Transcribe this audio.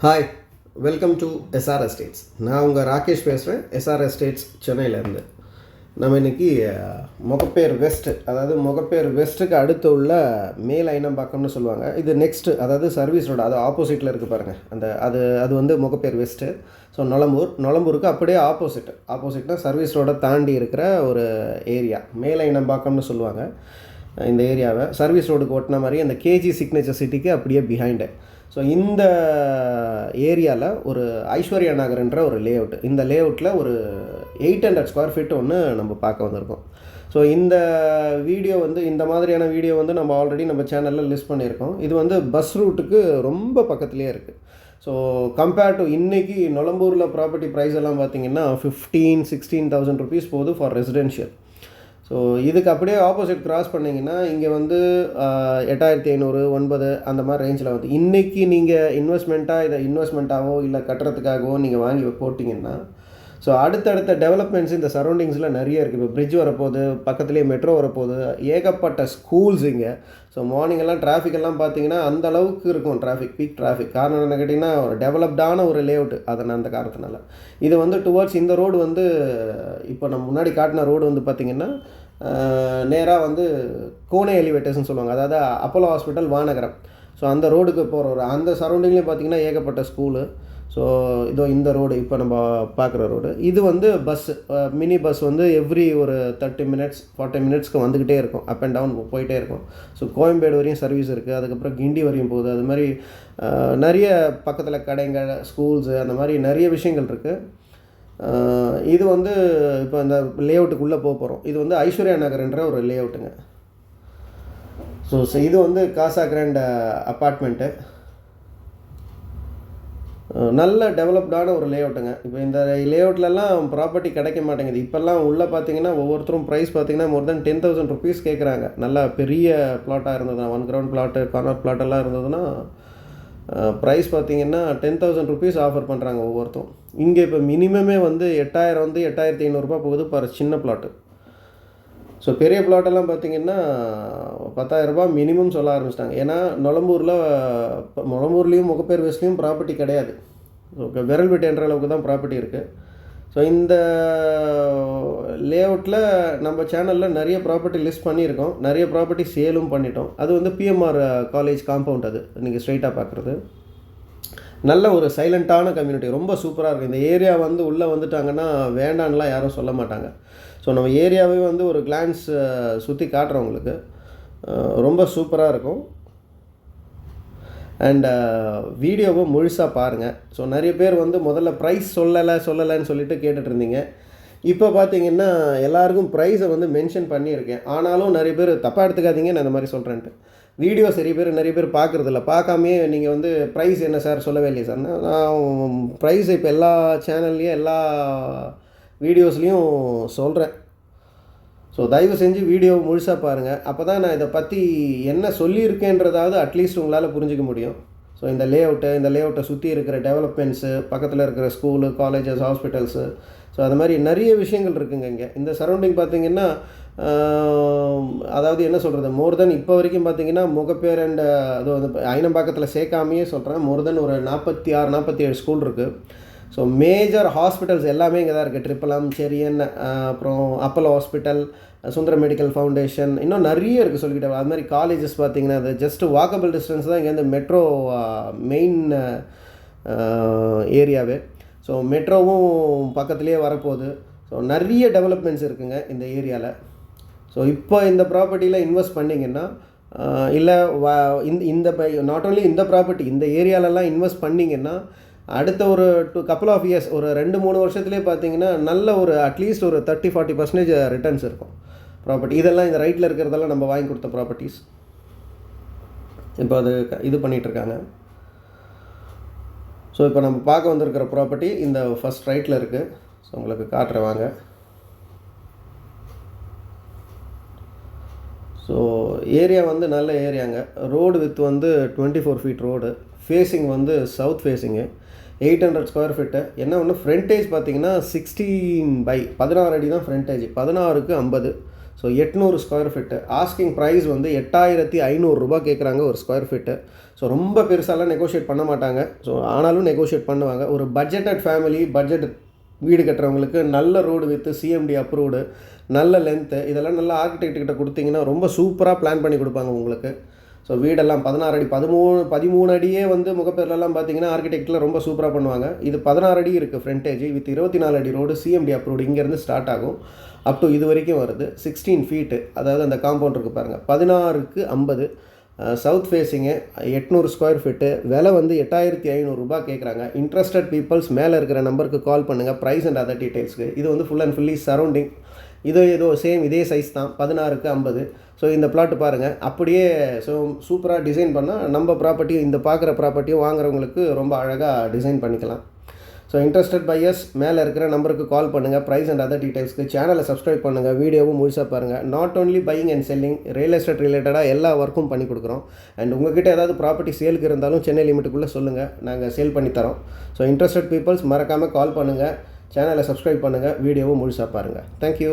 Hi, welcome to SR estates. நான் உங்கள் ராகேஷ் பேசுகிறேன், எஸ்ஆர் எஸ்டேட்ஸ் சென்னையிலேருந்து. நம்ம இன்றைக்கி முகப்பேர் வெஸ்ட்டு, அதாவது முகப்பேர் வெஸ்ட்டுக்கு அடுத்து உள்ள மேல் ஐனம்பாக்கம்னு சொல்லுவாங்க. இது நெக்ஸ்ட்டு, அதாவது சர்வீஸ் ரோடு, அது ஆப்போசிட்டில் இருக்குது பாருங்கள். அது வந்து முகப்பேர் வெஸ்ட்டு. ஸோ நொளம்பூருக்கு அப்படியே ஆப்போசிட்னா சர்வீஸ் ரோடை தாண்டி இருக்கிற ஒரு ஏரியா மேல் ஐனம்பாக்கம்னு சொல்லுவாங்க. இந்த ஏரியாவை சர்வீஸ் ரோடுக்கு ஒட்டின மாதிரி அந்த கேஜி சிக்னேச்சர் சிட்டிக்கு அப்படியே பிஹைண்டு. ஸோ இந்த ஏரியாவில் ஒரு ஐஸ்வர்யா நகர்ன்ற ஒரு லேஅவுட். இந்த லேஅவுட்டில் ஒரு 800 ஸ்கொயர் ஃபீட் ஒன்று நம்ம பார்க்க வந்திருக்கோம். ஸோ இந்த வீடியோ வந்து இந்த மாதிரியான வீடியோ வந்து நம்ம ஆல்ரெடி நம்ம சேனலில் லிஸ்ட் பண்ணியிருக்கோம். இது வந்து பஸ் ரூட்டுக்கு ரொம்ப பக்கத்துலேயே இருக்குது. ஸோ கம்பேர்ட் டு இன்றைக்கி நொளம்பூரில் ப்ராப்பர்ட்டி ப்ரைஸ் எல்லாம் பார்த்திங்கன்னா 15,000-16,000 ருபீஸ் போகுது ஃபார் ரெசிடென்ஷியல். ஸோ இதுக்கு அப்படியே ஆப்போசிட் கிராஸ் பண்ணிங்கன்னா இங்கே வந்து 8,500 9 அந்த மாதிரி ரேஞ்சில் வந்து இன்றைக்கி நீங்கள் இன்வெஸ்ட்மெண்ட்டாகவோ இல்லை கட்டுறதுக்காகவோ நீங்கள் வாங்கி போட்டிங்கன்னா, ஸோ அடுத்தடுத்த டெவலப்மெண்ட்ஸ் இந்த சரௌண்டிங்ஸில் நிறைய இருக்குது. இப்போ பிரிட்ஜ் வரப்போகுது, பக்கத்துலேயே மெட்ரோ வரப்போகுது, ஏகப்பட்ட ஸ்கூல்ஸ் இங்கே. ஸோ மார்னிங்கெல்லாம் டிராஃபிக்கெல்லாம் பார்த்தீங்கன்னா அந்த அளவுக்கு இருக்கும், பீக் டிராஃபிக். காரணம் என்ன கேட்டிங்கன்னா, ஒரு டெவலப்டான ஒரு லேஅவுட்டு. அந்த காரணத்தினால இது வந்து டுவர்ட்ஸ் இந்த ரோடு வந்து இப்போ நம்ம முன்னாடி காட்டின ரோடு வந்து பார்த்திங்கன்னா நேராக வந்து கோனே எலிவேட்டர்ஸ்னு சொல்லுவாங்க, அதாவது அப்போலோ ஹாஸ்பிட்டல் வானகரம். ஸோ அந்த ரோடுக்கு போகிற அந்த சரௌண்டிங்லேயும் பார்த்திங்கன்னா ஏகப்பட்ட ஸ்கூலு. ஸோ இதோ இந்த ரோடு இப்போ நம்ம பார்க்குற ரோடு, இது வந்து மினி பஸ் வந்து எவ்ரி ஒரு 30 மினிட்ஸ் 40 மினிட்ஸ்க்கு வந்துக்கிட்டே இருக்கும், அப் அண்ட் டவுன் போயிட்டே இருக்கும். ஸோ கோயம்பேடு வரையும் சர்வீஸ் இருக்குது, அதுக்கப்புறம் கிண்டி வரையும் போகுது. அது மாதிரி நிறைய பக்கத்தில் கடைகள், ஸ்கூல்ஸு, அந்த மாதிரி நிறைய விஷயங்கள் இருக்குது. இது வந்து இப்போ இந்த லேஅவுட்டுக்குள்ளே போகிறோம். இது வந்து ஐஸ்வர்யா நகர்ன்ற ஒரு லேஅவுட்டுங்க. ஸோ இது வந்து காசா கிராண்ட் அப்பார்ட்மெண்ட்டு. நல்ல டெவலப்டான ஒரு லேஅவுட்டுங்க. இப்போ இந்த லேஅவுட்லலாம் ப்ராப்பர்ட்டி கிடைக்க மாட்டேங்குது. இப்போல்லாம் உள்ளே பார்த்தீங்கன்னா ஒவ்வொருத்தரும் ப்ரைஸ் பார்த்தீங்கன்னா மோர் தென் 10,000 ருபீஸ் கேட்குறாங்க. நல்லா பெரிய பிளாட்டாக இருந்ததுன்னா, 1 கிரவுண்ட் பிளாட்டு, கார்னர் பிளாட்டெல்லாம் இருந்ததுன்னா ப்ரைஸ் பார்த்திங்கன்னா 10,000 ருபீஸ் ஆஃபர் பண்ணுறாங்க ஒவ்வொருத்தரும். இங்கே இப்போ மினிமமே வந்து 8,000 வந்து 8,500 போகுது பாரு சின்ன பிளாட்டு. ஸோ பெரிய பிளாட்டெல்லாம் பார்த்திங்கன்னா 10,000 மினிமம் சொல்ல ஆரம்பிச்சிட்டாங்க. ஏன்னா நொளம்பூர்லேயும் முகப்பேர் வெஸ்ட்லேயும் ப்ராப்பர்ட்டி கிடையாது. ஸோ விரல் விட்டு என்ற அளவுக்கு தான் ப்ராப்பர்ட்டி இருக்குது. ஸோ இந்த லேஅவுட்டில் நம்ம சேனலில் நிறைய ப்ராப்பர்ட்டி லிஸ்ட் பண்ணியிருக்கோம், நிறைய ப்ராப்பர்ட்டி சேலும் பண்ணிட்டோம். அது வந்து பிஎம்ஆர் காலேஜ் காம்பவுண்ட். அது நீங்கள் ஸ்ட்ரைட்டாக பார்க்குறது நல்ல ஒரு சைலண்ட்டான கம்யூனிட்டி, ரொம்ப சூப்பராக இருக்குது. இந்த ஏரியா வந்து உள்ளே வந்துட்டாங்கன்னா வேண்டான்லாம் யாரும் சொல்ல மாட்டாங்க. ஸோ நம்ம ஏரியாவே வந்து ஒரு கிளான்ஸ் சுற்றி காட்டுறவங்களுக்கு ரொம்ப சூப்பராக இருக்கும். அண்ட் வீடியோவை முழுசாக பாருங்கள். ஸோ நிறைய பேர் வந்து முதல்ல ப்ரைஸ் சொல்லலைன்னு சொல்லிட்டு கேட்டுட்டு இருந்தீங்க. இப்போ பார்த்தீங்கன்னா எல்லாருக்கும் ப்ரைஸை வந்து மென்ஷன் பண்ணியிருக்கேன். ஆனாலும் நிறைய பேர் தப்பாக எடுத்துக்காதீங்க நான் இந்த மாதிரி சொல்கிறேன்ட்டு. வீடியோ நிறைய பேர் பார்க்குறதில்ல. பார்க்காமே நீங்கள் வந்து ப்ரைஸ் என்ன சார் சொல்லவே இல்லையே சார். நான் ப்ரைஸ் இப்போ எல்லா சேனல்லையும் எல்லா வீடியோஸ்லேயும் சொல்கிறேன். ஸோ தயவு செஞ்சு வீடியோ முழுசாக பாருங்கள். அப்போ தான் நான் இதை பற்றி என்ன சொல்லியிருக்கேன்றதாவது அட்லீஸ்ட் உங்களால் புரிஞ்சிக்க முடியும். ஸோ இந்த லேஅவுட்டை சுற்றி இருக்கிற டெவலப்மெண்ட்ஸு, பக்கத்தில் இருக்கிற ஸ்கூலு, காலேஜஸ், ஹாஸ்பிட்டல்ஸு, ஸோ அது மாதிரி நிறைய விஷயங்கள் இருக்குங்க இங்கே. இந்த சரௌண்டிங் பார்த்திங்கன்னா அதாவது என்ன சொல்கிறது, மோர் தென் இப்போ வரைக்கும் பார்த்திங்கன்னா முகப்பேர் அண்ட் அது வந்து ஐனம்பாக்கத்தில் சேர்க்காமையே சொல்கிறேன், மோர் தென் ஒரு 46-47 ஸ்கூல் இருக்குது. ஸோ மேஜர் ஹாஸ்பிட்டல்ஸ் எல்லாமே இங்கே தான் இருக்குது. ட்ரிபிள் செரியன், அப்புறம் அப்போலோ ஹாஸ்பிட்டல், சுந்தர மெடிக்கல் ஃபவுண்டேஷன், இன்னும் நிறைய இருக்குது சொல்லிக்கிட்டே. அது மாதிரி காலேஜஸ் பார்த்திங்கன்னா அது ஜஸ்ட் வாக்கபிள் டிஸ்டன்ஸ் தான் இங்கேருந்து மெட்ரோ மெயின் ஏரியாவே. ஸோ மெட்ரோவும் பக்கத்துலேயே வரப்போகுது. ஸோ நிறைய டெவலப்மெண்ட்ஸ் இருக்குங்க இந்த ஏரியாவில். ஸோ இப்போ இந்த ப்ராப்பர்ட்டியில் இன்வெஸ்ட் பண்ணிங்கன்னா இல்லை இந்த நாட் ஓன்லி இந்த ப்ராப்பர்ட்டி, இந்த ஏரியாலலாம் இன்வெஸ்ட் பண்ணிங்கன்னா அடுத்த ஒரு கப்புள் ஆஃப் இயர்ஸ், ஒரு 2-3 வருஷத்துலேயே பார்த்தீங்கன்னா நல்ல ஒரு அட்லீஸ்ட் ஒரு 30-40% ரிட்டர்ன்ஸ் இருக்கும் ப்ராப்பர்ட்டி. இதெல்லாம் இந்த ரைட்டில் இருக்கிறதெல்லாம் நம்ம வாங்கி கொடுத்த ப்ராப்பர்ட்டிஸ். இப்போ அது இது பண்ணிகிட்ருக்காங்க. ஸோ இப்போ நம்ம பார்க்க வந்திருக்கிற ப்ராப்பர்ட்டி இந்த ஃபஸ்ட் ரைட்டில் இருக்குது. ஸோ உங்களுக்கு காட்டுறேன் வாங்க. ஸோ ஏரியா வந்து நல்ல ஏரியாங்க. ரோடு வித் வந்து 24 ஃபீட் ரோடு, ஃபேஸிங் வந்து சவுத் ஃபேஸிங்கு, 800 ஸ்கொயர் ஃபீட்டு. என்ன ஒன்று ஃப்ரண்டேஜ் பார்த்திங்கன்னா 16 by 16 அடி தான் ஃப்ரண்டேஜ், 16க்கு 50. So 800 square feet. Asking price வந்து 8500 ரூபா கேட்குறாங்க ஒரு ஸ்கொயர் ஃபீட்டு. ஸோ ரொம்ப பெருசாலாம் நெகோஷியேட் பண்ண மாட்டாங்க. ஸோ ஆனாலும் நெகோஷியேட் பண்ணுவாங்க. ஒரு பட்ஜெட்டட் ஃபேமிலி, பட்ஜெட் வீடு கட்டுறவங்களுக்கு நல்ல ரோடு வித்து சிஎம்டி அப்ரூவ்டு, நல்ல லென்த்து, இதெல்லாம் நல்லா ஆர்கிடெக்ட்கிட்ட கொடுத்தீங்கன்னா ரொம்ப சூப்பராக பிளான் பண்ணி கொடுப்பாங்க உங்களுக்கு. ஸோ வீடெல்லாம் 16 அடி 13 அடியே வந்து முகப்பேர்லலாம் பார்த்தீங்கன்னா ஆர்கிடெக்டில் ரொம்ப சூப்பராக பண்ணுவாங்க. இது 16 அடி இருக்குது ஃப்ரண்டேஜ் வித் 24 அடி ரோடு, சிஎம்டி அப்ரூவ்டு. இங்கேருந்து ஸ்டார்ட் ஆகும் அப் டு இது வரைக்கும் வருது. 16 ஃபீட்டு, அதாவது அந்த காம்பவுண்ட் இருக்குது பாருங்கள், 16க்கு 50. South facing, 800 square feet. விலை வந்து 8500 ரூபா கேட்குறாங்க. இன்ட்ரெஸ்டட் பீப்புள்ஸ் மேலே இருக்கிற நம்பருக்கு கால் பண்ணுங்கள் ப்ரைஸ் அண்ட் அதர் டீட்டெயில்ஸ்க்கு. இது வந்து ஃபுல் அண்ட் ஃபுல்லி சரௌண்டிங். ஏதோ சேம் இதே சைஸ் தான், 16க்கு 50. ஸோ இந்த பிளாட் பாருங்கள், அப்படியே ஸோ சூப்பராக டிசைன் பண்ணால் நம்ம ப்ராப்பர்ட்டியும் இந்த பார்க்குற ப்ராப்பர்ட்டியும் வாங்குறவங்களுக்கு ரொம்ப அழகாக டிசைன் பண்ணிக்கலாம். ஸோ இன்ட்ரெஸ்டட் பையர்ஸ் மேலே இருக்கிற நம்பருக்கு கால் பண்ணுங்கள் ப்ரைஸ் அண்ட் அதர் டீட்டெயில்ஸ்க்கு. சேனலை சப்ஸ்கிரைப் பண்ணுங்கள், வீடியோவும் முழுசாக பாருங்கள். Not only buying and selling, real estate ரிலேட்டடாக எல்லா ஒர்க்கும் பண்ணி கொடுக்குறோம். அண்ட் உங்கள்கிட்ட ஏதாவது ப்ராப்பர்ட்டி சேலுக்கு இருந்தாலும் சென்னை லிமிட்டுக்குள்ளே சொல்லுங்கள், நாங்கள் சேல் பண்ணித்தரோம். ஸோ இன்ட்ரெஸ்டட் பீப்புள்ஸ் மறக்காமல் கால் பண்ணுங்கள், சேனலை சப்ஸ்கிரைப் பண்ணுங்கள், வீடியோவும் முழுசாக பாருங்கள். தேங்க்யூ.